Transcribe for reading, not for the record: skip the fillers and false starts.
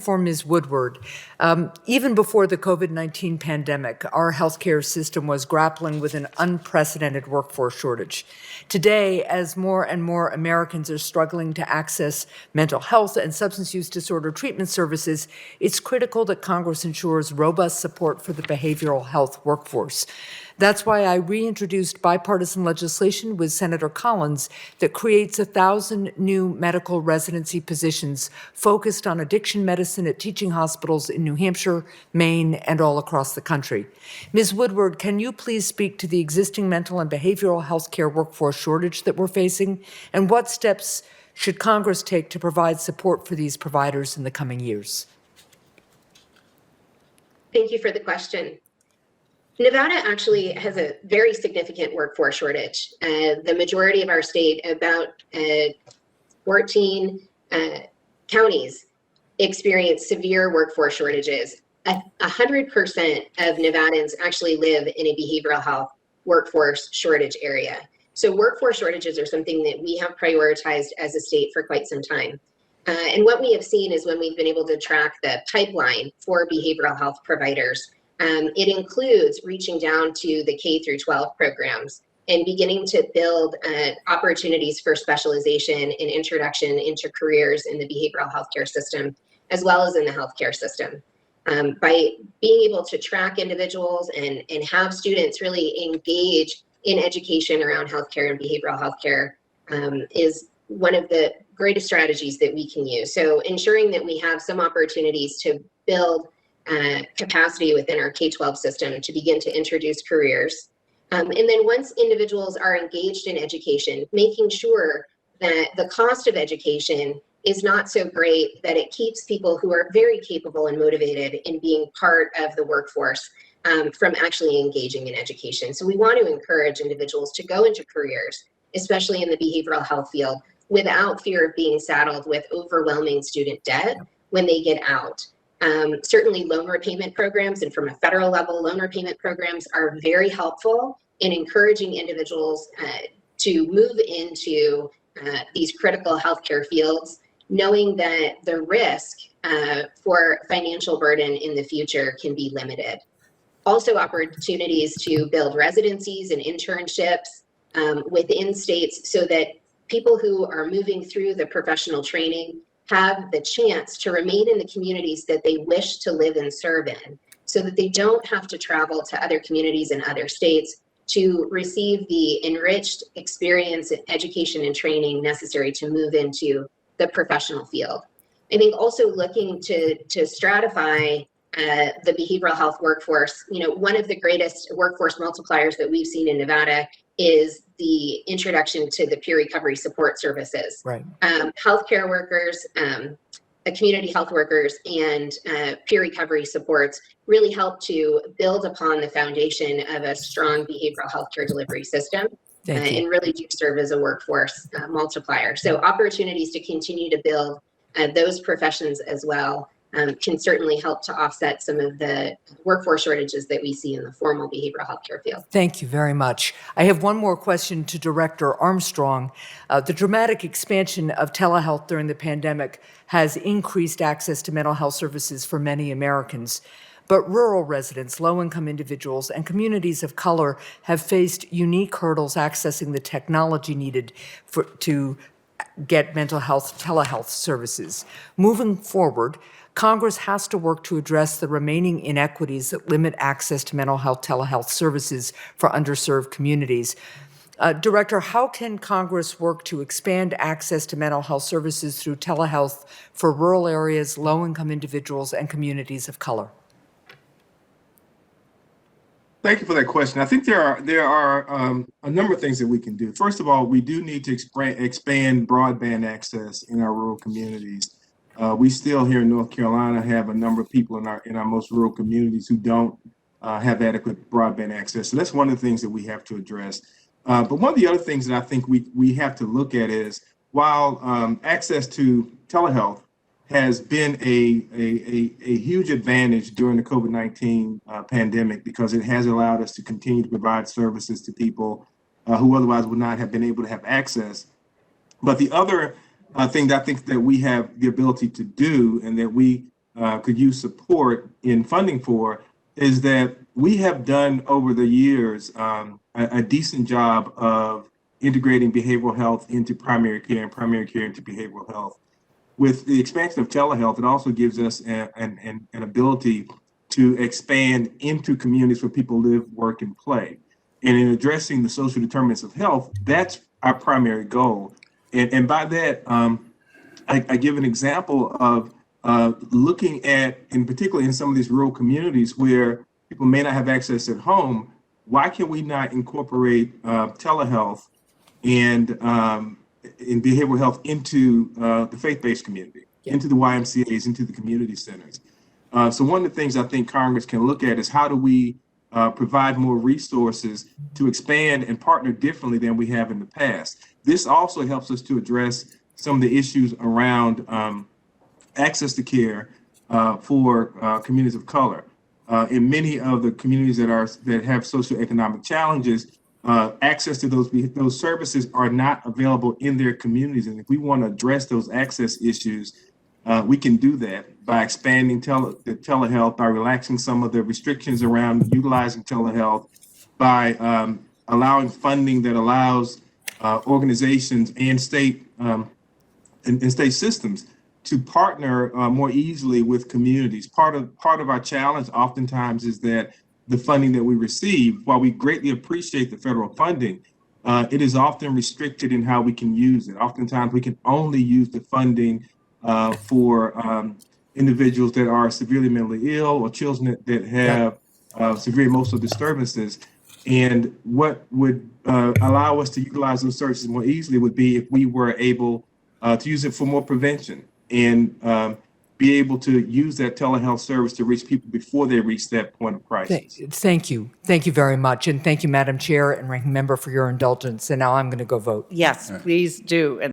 For Ms. Woodward. Even before the COVID-19 pandemic, our healthcare system was grappling with an unprecedented workforce shortage. Today, as more and more Americans are struggling to access mental health and substance use disorder treatment services, it's critical that Congress ensures robust support for the behavioral health workforce. That's why I reintroduced bipartisan legislation with Senator Collins that creates 1,000 new medical residency positions focused on addiction medicine at teaching hospitals in New Hampshire, Maine, and all across the country. Ms. Woodward, can you please speak to the existing mental and behavioral health care workforce shortage that we're facing, and what steps should Congress take to provide support for these providers in the coming years? Thank you for the question. Nevada actually has a very significant workforce shortage. The majority of our state, about 14 counties, experience severe workforce shortages. 100% of Nevadans actually live in a behavioral health workforce shortage area. So workforce shortages are something that we have prioritized as a state for quite some time. And what we have seen is when we've been able to track the pipeline for behavioral health providers, it includes reaching down to the K through 12 programs and beginning to build opportunities for specialization and introduction into careers in the behavioral healthcare system, as well as in the healthcare system. By being able to track individuals and have students really engage in education around healthcare and behavioral healthcare is one of the greatest strategies that we can use. So ensuring that we have some opportunities to build capacity within our K-12 system to begin to introduce careers. And then once individuals are engaged in education, making sure that the cost of education is not so great that it keeps people who are very capable and motivated in being part of the workforce from actually engaging in education. So we want to encourage individuals to go into careers, especially in the behavioral health field, without fear of being saddled with overwhelming student debt when they get out. Certainly loan repayment programs, and from a federal level, loan repayment programs are very helpful in encouraging individuals to move into these critical healthcare fields, knowing that the risk for financial burden in the future can be limited. Also opportunities to build residencies and internships within states so that people who are moving through the professional training have the chance to remain in the communities that they wish to live and serve in, so that they don't have to travel to other communities in other states to receive the enriched experience, education, and training necessary to move into the professional field. I think also looking to stratify the behavioral health workforce, one of the greatest workforce multipliers that we've seen in Nevada is the introduction to the peer recovery support services. Right. Healthcare workers, community health workers, and peer recovery supports really help to build upon the foundation of a strong behavioral healthcare delivery system and really do serve as a workforce multiplier. So opportunities to continue to build those professions as well can certainly help to offset some of the workforce shortages that we see in the formal behavioral healthcare field. Thank you very much. I have one more question to Director Armstrong. The dramatic expansion of telehealth during the pandemic has increased access to mental health services for many Americans. But rural residents, low-income individuals, and communities of color have faced unique hurdles accessing the technology needed to get mental health telehealth services. Moving forward, Congress has to work to address the remaining inequities that limit access to mental health telehealth services for underserved communities. Director, how can Congress work to expand access to mental health services through telehealth for rural areas, low-income individuals, and communities of color? Thank you for that question. I think there are a number of things that we can do. First of all, we do need to expand broadband access in our rural communities. We still here in North Carolina have a number of people in our most rural communities who don't have adequate broadband access. So that's one of the things that we have to address. But one of the other things that I think we have to look at is while access to telehealth has been a huge advantage during the COVID-19 pandemic, because it has allowed us to continue to provide services to people who otherwise would not have been able to have access. But the other thing that I think that we have the ability to do, and that we could use support in funding for is that we have done over the years a decent job of integrating behavioral health into primary care and primary care into behavioral health. With the expansion of telehealth, it also gives us an ability to expand into communities where people live, work, and play. And in addressing the social determinants of health, that's our primary goal. And by that, I give an example of looking at, in particular in some of these rural communities where people may not have access at home, why can we not incorporate telehealth and in behavioral health into the faith-based community, into the YMCAs, into the community centers? So one of the things I think Congress can look at is how do we provide more resources to expand and partner differently than we have in the past. This also helps us to address some of the issues around access to care for communities of color. In many of the communities that have socioeconomic challenges, access to those services are not available in their communities. And if we want to address those access issues, we can do that by expanding the telehealth, by relaxing some of the restrictions around utilizing telehealth, by allowing funding that allows organizations and state and state systems to partner more easily with communities. Part of our challenge oftentimes is that the funding that we receive, while we greatly appreciate the federal funding, it is often restricted in how we can use it. Oftentimes we can only use the funding for individuals that are severely mentally ill or children that have severe emotional disturbances. And what would allow us to utilize those services more easily would be if we were able to use it for more prevention and be able to use that telehealth service to reach people before they reach that point of crisis. Thank you. Thank you very much. And thank you, Madam Chair and Ranking Member, for your indulgence. And now I'm going to go vote. Yes, please do. And